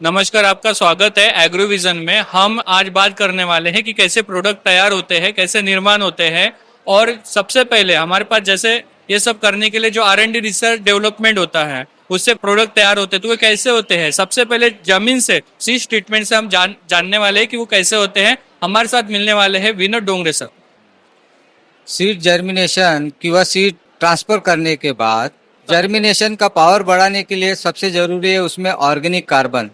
नमस्कार, आपका स्वागत है एग्रोविजन में। हम आज बात करने वाले हैं कि कैसे प्रोडक्ट तैयार होते हैं, कैसे निर्माण होते हैं। और सबसे पहले हमारे पास जैसे ये सब करने के लिए जो R&D रिसर्च डेवलपमेंट होता है, उससे प्रोडक्ट तैयार होते हैं। तो वो कैसे होते हैं? सबसे पहले जमीन से सीड ट्रीटमेंट से हम जानने वाले हैं कि वो कैसे होते हैं। हमारे साथ मिलने वाले हैं Vinod Dongre sir. Seed germination किंवा सीड ट्रांसफर करने के बाद जर्मिनेशन का पावर बढ़ाने के लिए सबसे जरूरी है उसमें ऑर्गेनिक कार्बन।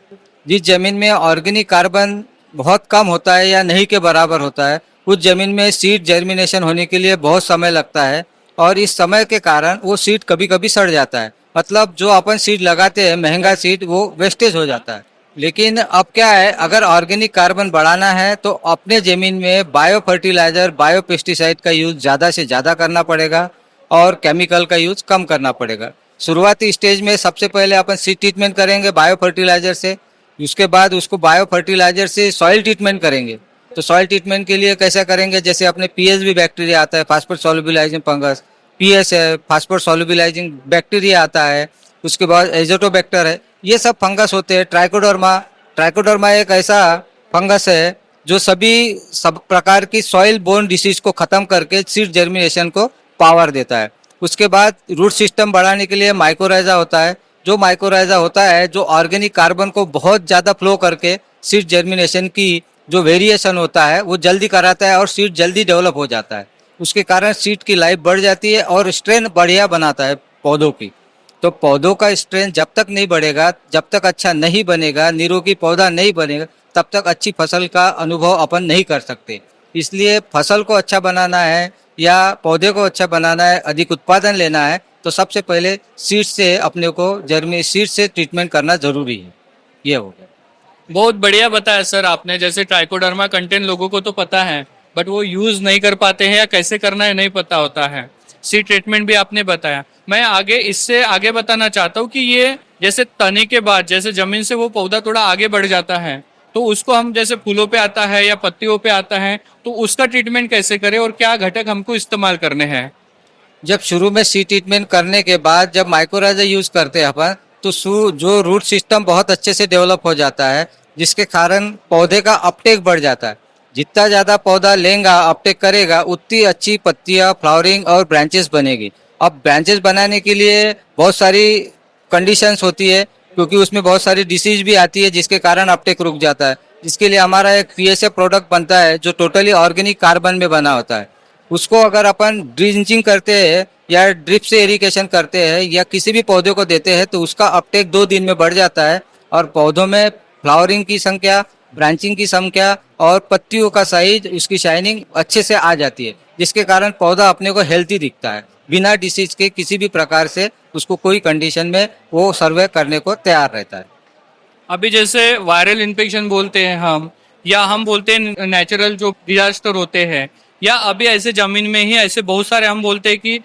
जिस जमीन में ऑर्गेनिक कार्बन बहुत कम होता है या नहीं के बराबर होता है, उस जमीन में सीड जर्मिनेशन होने के लिए बहुत समय लगता है और इस समय के कारण वो सीड कभी कभी सड़ जाता है। मतलब जो अपन सीड लगाते हैं महंगा सीड, वो वेस्टेज हो जाता है। लेकिन अब क्या है, अगर ऑर्गेनिक कार्बन बढ़ाना है तो अपने जमीन में बायो फर्टिलाइजर, बायो पेस्टिसाइड का यूज ज़्यादा से ज़्यादा करना पड़ेगा और केमिकल का यूज कम करना पड़ेगा। शुरुआती स्टेज में सबसे पहले अपन सीड ट्रीटमेंट करेंगे बायो फर्टिलाइजर से। उसके बाद उसको बायो फर्टिलाइजर से सॉइल ट्रीटमेंट करेंगे। तो सॉइल ट्रीटमेंट के लिए कैसा करेंगे, जैसे अपने पीएसबी बैक्टीरिया आता है, फास्फोरस सोल्युबलाइजिंग फंगस, पीएस है, फास्फोरस सोल्युबलाइजिंग बैक्टीरिया आता है। उसके बाद एजोटोबैक्टर है। ये सब फंगस होते हैं। ट्राइकोडर्मा, ट्राइकोडर्मा एक ऐसा फंगस है जो सब प्रकार की सॉइल बोर्न डिसीज को खत्म करके सीड जर्मिनेशन को पावर देता है। उसके बाद रूट सिस्टम बढ़ाने के लिए माइकोराइजा होता है। जो माइकोराइजा होता है जो ऑर्गेनिक कार्बन को बहुत ज़्यादा फ्लो करके सीड जर्मिनेशन की जो वेरिएशन होता है वो जल्दी कराता है और सीड जल्दी डेवलप हो जाता है। उसके कारण सीड की लाइफ बढ़ जाती है और स्ट्रेन बढ़िया बनाता है पौधों की। तो पौधों का स्ट्रेंथ जब तक नहीं बढ़ेगा, जब तक अच्छा नहीं बनेगा, निरोगी पौधा नहीं बनेगा, तब तक अच्छी फसल का अनुभव अपन नहीं कर सकते। इसलिए फसल को अच्छा बनाना है या पौधे को अच्छा बनाना है, अधिक उत्पादन लेना है, तो सबसे पहले सीड से अपने को सीड से ट्रीटमेंट करना जरूरी है। ये हो गया। बहुत बढ़िया बताया सर आपने। जैसे ट्राइकोडर्मा कंटेंट लोगों को तो पता है, बट वो यूज नहीं कर पाते हैं या कैसे करना है नहीं पता होता है। सीड ट्रीटमेंट भी आपने बताया। मैं आगे इससे आगे बताना चाहता हूँ कि ये जैसे तने के बाद जैसे जमीन से वो पौधा थोड़ा आगे बढ़ जाता है, तो उसको हम जैसे फूलों पे आता है या पत्तियों पे आता है, तो उसका ट्रीटमेंट कैसे करें और क्या घटक हमको इस्तेमाल करने हैं? जब शुरू में सीड ट्रीटमेंट करने के बाद जब माइक्रोराइजा यूज करते हैं अपन, तो जो रूट सिस्टम बहुत अच्छे से डेवलप हो जाता है, जिसके कारण पौधे का अपटेक बढ़ जाता है। जितना ज़्यादा पौधा लेगा, अपटेक करेगा, उतनी अच्छी पत्तियां, फ्लावरिंग और ब्रांचेस बनेगी। अब ब्रांचेस बनाने के लिए बहुत सारी कंडीशंस होती है, क्योंकि उसमें बहुत सारी डिसीज भी आती है जिसके कारण अपटेक रुक जाता है। जिसके लिए हमारा एक पीएसए प्रोडक्ट बनता है जो टोटली ऑर्गेनिक कार्बन में बना होता है। उसको अगर अपन ड्रिंचिंग करते हैं या ड्रिप से इरिगेशन करते हैं या किसी भी पौधे को देते हैं, तो उसका अपटेक 2 दिन में बढ़ जाता है और पौधों में फ्लावरिंग की संख्या, ब्रांचिंग की संख्या और पत्तियों का साइज, उसकी शाइनिंग अच्छे से आ जाती है, जिसके कारण पौधा अपने को हेल्थी दिखता है। बिना डिसीज के किसी भी प्रकार से उसको कोई कंडीशन में वो सर्वे करने को तैयार रहता है। अभी जैसे वायरल इन्फेक्शन बोलते हैं हम, या हम बोलते हैं नेचुरल जो डिजास्टर होते हैं, या अभी ऐसे जमीन में ही ऐसे बहुत सारे हम बोलते हैं कि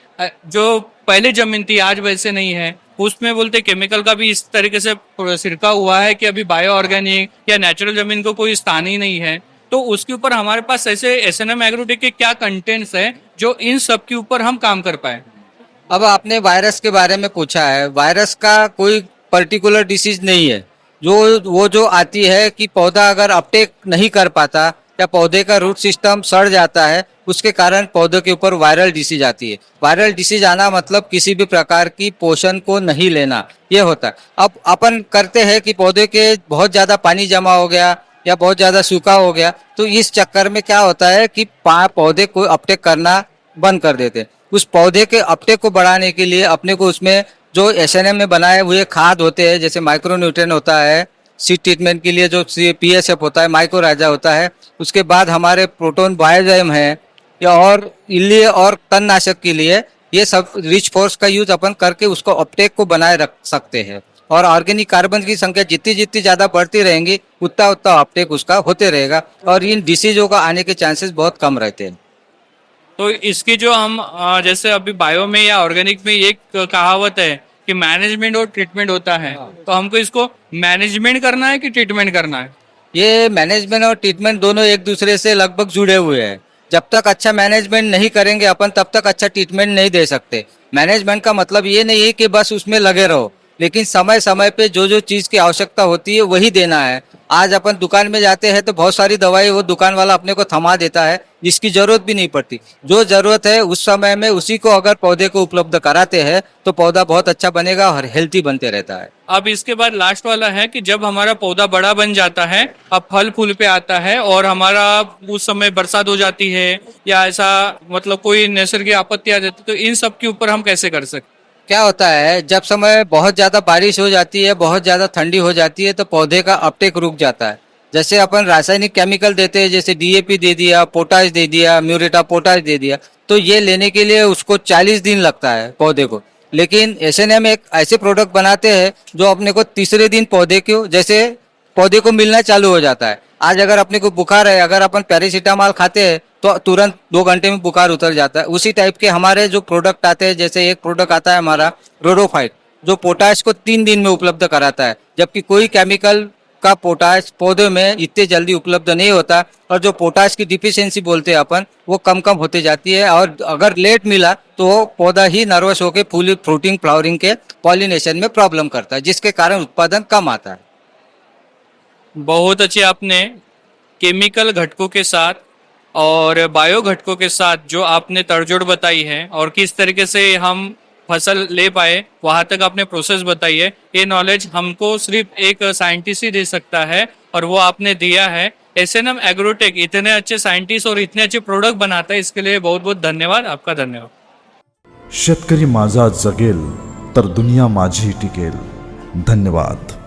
जो पहले जमीन थी आज वैसे नहीं है, उसमें बोलते केमिकल का भी इस तरीके से छिड़काव हुआ है कि अभी बायो ऑर्गेनिक या नेचुरल जमीन को कोई स्थान ही नहीं है। तो उसके ऊपर हमारे पास ऐसे एसएनएम एग्रोटेक के क्या कंटेंट्स है जो इन सब के ऊपर हम काम कर पाए? अब आपने वायरस के बारे में पूछा है। वायरस का कोई पर्टिकुलर डिसीज नहीं है। जो आती है कि पौधा अगर अपटेक नहीं कर पाता या पौधे का रूट सिस्टम सड़ जाता है, उसके कारण पौधे के ऊपर वायरल डिसीज आती है। वायरल डिसीज आना मतलब किसी भी प्रकार की पोषण को नहीं लेना, ये होता है। अब अपन करते हैं कि पौधे के बहुत ज़्यादा पानी जमा हो गया या बहुत ज़्यादा सूखा हो गया, तो इस चक्कर में क्या होता है कि पौधे को अपटेक करना बंद कर देते हैं। उस पौधे के अपटेक को बढ़ाने के लिए अपने को उसमें जो एसएनएम में बनाए हुए खाद होते हैं, जैसे माइक्रो न्यूट्रिएंट होता है, सीड ट्रीटमेंट के लिए जो पीएसएफ होता है, माइक्रोराइजा होता है, उसके बाद हमारे प्रोटोन बायोजाइम है, या और इल्ली और तणनाशक के लिए ये सब रिच फोर्स का यूज अपन करके उसको अपटेक को बनाए रख सकते हैं। और ऑर्गेनिक कार्बन की संख्या जितनी जितनी ज़्यादा बढ़ती रहेंगी, उतना उतना अपटेक उसका होते रहेगा और इन डिसीजों का आने के चांसेस बहुत कम रहते हैं। तो इसकी जो हम जैसे अभी बायो में या ऑर्गेनिक में एक कहावत है कि मैनेजमेंट और ट्रीटमेंट होता है, तो हमको इसको मैनेजमेंट करना है कि ट्रीटमेंट करना है? ये मैनेजमेंट और ट्रीटमेंट दोनों एक दूसरे से लगभग जुड़े हुए हैं। जब तक अच्छा मैनेजमेंट नहीं करेंगे अपन, तब तक अच्छा ट्रीटमेंट नहीं दे सकते। मैनेजमेंट का मतलब ये नहीं है कि बस उसमें लगे रहो। लेकिन समय समय पे जो जो चीज़ की आवश्यकता होती है वही देना है। आज अपन दुकान में जाते हैं तो बहुत सारी दवाई वो दुकान वाला अपने को थमा देता है जिसकी जरूरत भी नहीं पड़ती। जो जरूरत है उस समय में उसी को अगर पौधे को उपलब्ध कराते हैं तो पौधा बहुत अच्छा बनेगा और हेल्थी बनते रहता है। अब इसके बाद लास्ट वाला है कि जब हमारा पौधा बड़ा बन जाता है, अब फल फूल पे आता है और हमारा उस समय बरसात हो जाती है या ऐसा मतलब कोई नैसर्गिक आपत्ति आ जाती है, तो इन सब के ऊपर हम कैसे कर सकते? क्या होता है जब समय बहुत ज्यादा बारिश हो जाती है, बहुत ज्यादा ठंडी हो जाती है तो पौधे का अपटेक रुक जाता है। जैसे अपन रासायनिक केमिकल देते हैं, जैसे डीएपी दे दिया, पोटाश दे दिया, म्यूरेट ऑफ पोटाश दे दिया, तो ये लेने के लिए उसको 40 दिन लगता है पौधे को। लेकिन एसएनएम एक ऐसे प्रोडक्ट बनाते हैं जो अपने को तीसरे दिन पौधे को मिलना चालू हो जाता है। आज अगर अपने को बुखार है, अगर अपन पैरासीटामॉल खाते हैं तो तुरंत 2 घंटे में बुखार उतर जाता है। उसी टाइप के हमारे जो प्रोडक्ट आते हैं, जैसे एक प्रोडक्ट आता है हमारा रोडोफाइट, जो पोटाश को 3 दिन में उपलब्ध कराता है, जबकि कोई केमिकल का पोटाश पौधे में इतने जल्दी उपलब्ध नहीं होता। और जो पोटाश की डिफिशियंसी बोलते हैं अपन, वो कम कम होते जाती है और अगर लेट मिला तो वो पौधा ही नर्वस होकर फूल फ्रूटिंग फ्लावरिंग के पॉलिनेशन में प्रॉब्लम करता है, जिसके कारण उत्पादन कम आता है। बहुत अच्छे आपने केमिकल घटकों के साथ और बायो घटकों के साथ जो आपने तड़जोड़ बताई है और किस तरीके से हम फसल ले पाए वहां तक आपने प्रोसेस बताई है, ये नॉलेज हमको सिर्फ एक साइंटिस्ट ही दे सकता है और वो आपने दिया है। एसएनएम एग्रोटेक इतने अच्छे साइंटिस्ट और इतने अच्छे प्रोडक्ट बनाता है, इसके लिए बहुत बहुत धन्यवाद, आपका धन्यवाद। शेतकरी माझा जगेल तर दुनिया माझी टिकेल। धन्यवाद।